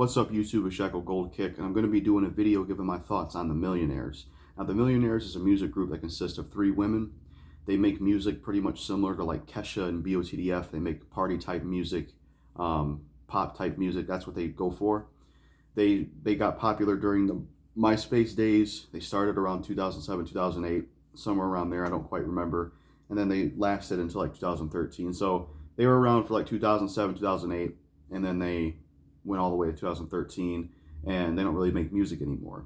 What's up, YouTube? It's JackalGoldKick, and I'm going to be doing a video giving my thoughts on the Millionaires. Now, the Millionaires is a music group that consists of 3 women. They make music pretty much similar to like Kesha and BOTDF. They make party type music, pop type music. That's what they go for. They got popular during the MySpace days. They started around 2007, 2008, somewhere around there. I don't quite remember. And then they lasted until like 2013. So they were around for like 2007, 2008, and then they went all the way to 2013, and they don't really make music anymore.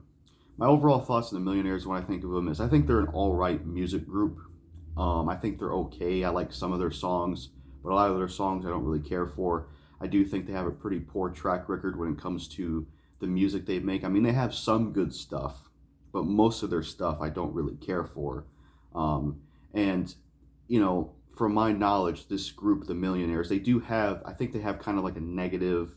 My overall thoughts on the Millionaires when I think of them is I think they're an all-right music group. I think they're okay. I like some of their songs, but a lot of their songs I don't really care for. I do think they have a pretty poor track record when it comes to the music they make. I mean, they have some good stuff, but most of their stuff I don't really care for. And, you know, from my knowledge, this group, the Millionaires, they do have, I think they have kind of like a negative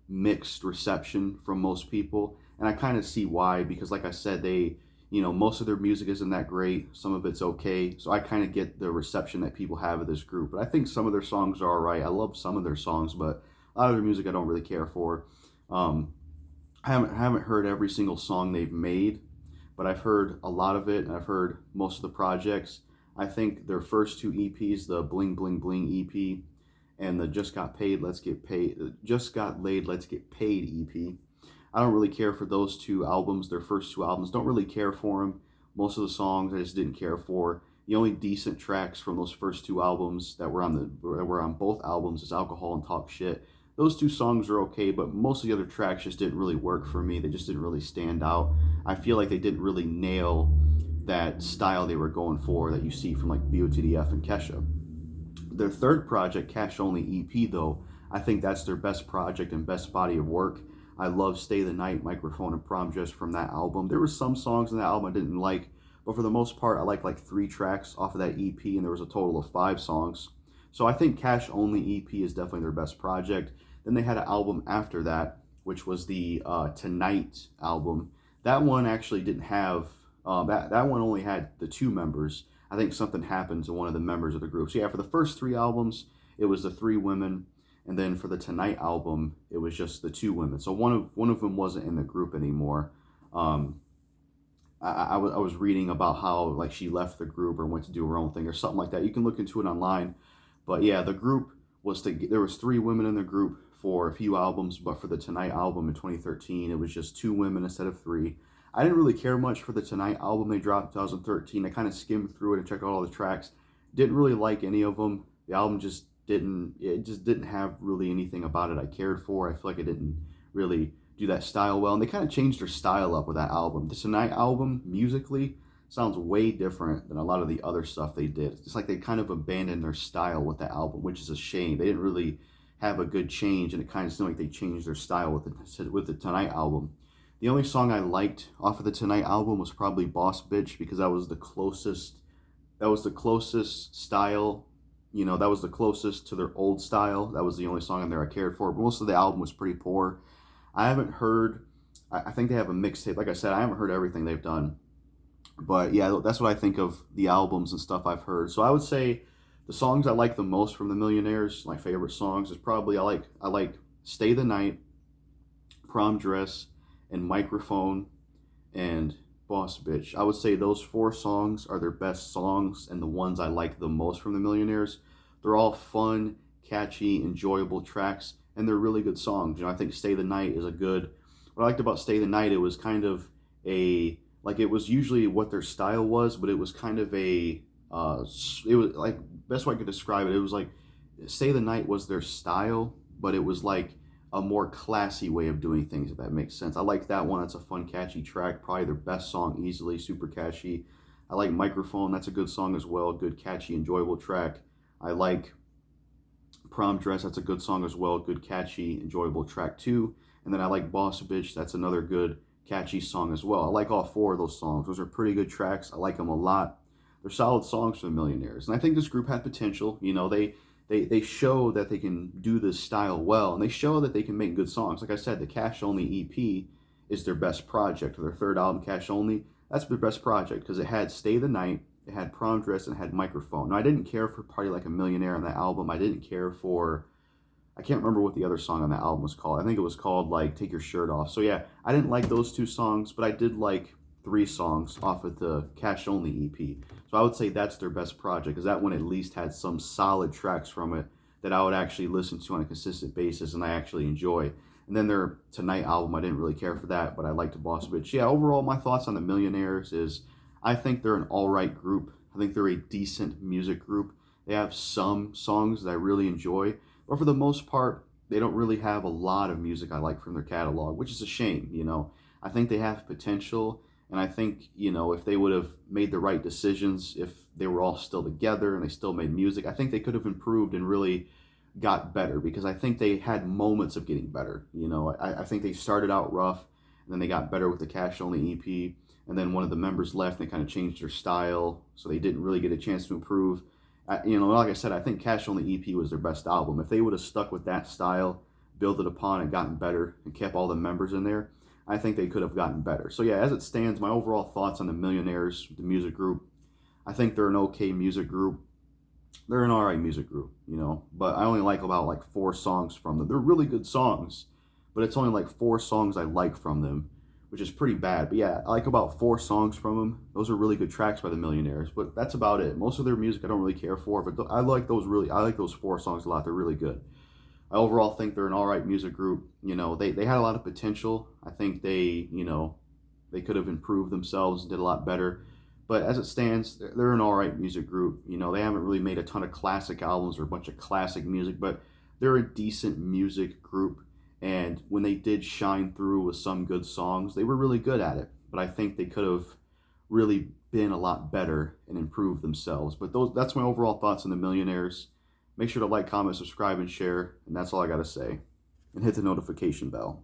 mixed reception from most people, and I kind of see why, because like I said, they, you know, most of their music isn't that great, some of it's okay, so I kind of get the reception that people have of this group. But I think some of their songs are all right. I love some of their songs, but a lot of their music I don't really care for. I haven't heard every single song they've made, but I've heard a lot of it, and I've heard most of the projects. I think their first 2 EPs, the Bling Bling Bling EP and the Just Got Paid, Let's Get Paid, Just Got Laid, Let's Get Paid EP. I don't really care for those 2 albums, their first 2 albums. Don't really care for them. Most of the songs I just didn't care for. The only decent tracks from those first 2 albums that were on both albums is Alcohol and Talk Shit. Those 2 songs are okay, but most of the other tracks just didn't really work for me. They just didn't really stand out. I feel like they didn't really nail that style they were going for that you see from like BOTDF and Kesha. Their third project, Cash Only EP, though, I think that's their best project and best body of work. I love Stay the Night, Microphone, and Prom Dress from that album. There were some songs in that album I didn't like, but for the most part, I liked like 3 tracks off of that EP, and there was a total of 5 songs. So I think Cash Only EP is definitely their best project. Then they had an album after that, which was the Tonight album. That one actually didn't have, that one only had the 2 members. I think something happened to one of the members of the group. So yeah, for the first 3 albums, it was the 3 women, and then for the Tonight album, it was just the 2 women. So one of them wasn't in the group anymore. I was reading about how like she left the group or went to do her own thing or something like that. You can look into it online. But yeah, the group was there was 3 women in the group for a few albums, but for the Tonight album in 2013, it was just 2 women instead of 3. I didn't really care much for the Tonight album they dropped in 2013. I kind of skimmed through it and checked out all the tracks. Didn't really like any of them. The album just didn't have really anything about it I cared for. I feel like it didn't really do that style well, and they kind of changed their style up with that album. The Tonight album, musically, sounds way different than a lot of the other stuff they did. It's like they kind of abandoned their style with that album, which is a shame. They didn't really have a good change, and it kind of seemed like they changed their style with the Tonight album. The only song I liked off of the Tonight album was probably Boss Bitch, because that was the closest style, you know, that was the closest to their old style. That was the only song on there I cared for. But most of the album was pretty poor. I haven't heard, I think they have a mixtape. Like I said, I haven't heard everything they've done. But yeah, that's what I think of the albums and stuff I've heard. So I would say the songs I like the most from the Millionaires, my favorite songs, is probably I like Stay the Night, Prom Dress, and Microphone, and Boss Bitch. I would say those 4 songs are their best songs and the ones I like the most from the Millionaires. They're all fun, catchy, enjoyable tracks, and they're really good songs. You know, I think Stay the Night is a good, what I liked about Stay the Night, it was kind of a, like it was usually what their style was, but it was kind of a, it was like, best way I could describe it, it was like, Stay the Night was their style, but it was like a more classy way of doing things, if that makes sense. I like that one. That's a fun, catchy track. Probably their best song, easily, super catchy. I like Microphone. That's a good song as well. Good, catchy, enjoyable track. I like Prom Dress. That's a good song as well. Good, catchy, enjoyable track too. And then I like Boss Bitch. That's another good, catchy song as well. I like all 4 of those songs. Those are pretty good tracks. I like them a lot. They're solid songs for the Millionaires. And I think this group had potential. You know, they show that they can do this style well, and they show that they can make good songs. Like I said, the Cash Only EP is their best project. Their 3rd album, Cash Only, that's their best project because it had Stay the Night, it had Prom Dress, and it had Microphone. Now, I didn't care for Party Like a Millionaire on that album. I didn't care for I can't remember what the other song on that album was called. I think it was called like Take Your Shirt Off. So yeah, I didn't like those two songs, but I did like 3 songs off of the Cash Only EP. So I would say that's their best project, because that one at least had some solid tracks from it that I would actually listen to on a consistent basis and I actually enjoy. And then their Tonight album, I didn't really care for that, but I liked the Boss Bitch. Yeah, overall, my thoughts on the Millionaires is I think they're an all right group. I think they're a decent music group. They have some songs that I really enjoy, but for the most part, they don't really have a lot of music I like from their catalog, which is a shame, you know. I think they have potential, and I think, you know, if they would have made the right decisions, if they were all still together and they still made music, I think they could have improved and really got better, because I think they had moments of getting better. You know, I think they started out rough, and then they got better with the Cash Only EP, and then one of the members left and they kind of changed their style, so they didn't really get a chance to improve. You know, like I said, I think Cash Only EP was their best album. If they would have stuck with that style, built it upon and gotten better and kept all the members in there, I think they could have gotten better. So yeah, as it stands, my overall thoughts on the Millionaires, the music group, I think they're an okay music group. They're an alright music group, you know, but I only like about like 4 songs from them. They're really good songs, but it's only like 4 songs I like from them, which is pretty bad. But yeah, I like about 4 songs from them. Those are really good tracks by the Millionaires, but that's about it. Most of their music I don't really care for, but I like those 4 songs a lot. They're really good. I overall think they're an alright music group. You know, they had a lot of potential. I think they, you know, they could have improved themselves and did a lot better. But as it stands, they're an alright music group. You know, they haven't really made a ton of classic albums or a bunch of classic music, but they're a decent music group. And when they did shine through with some good songs, they were really good at it. But I think they could have really been a lot better and improved themselves. But that's my overall thoughts on the Millionaires. Make sure to like, comment, subscribe, and share. And that's all I got to say. And hit the notification bell.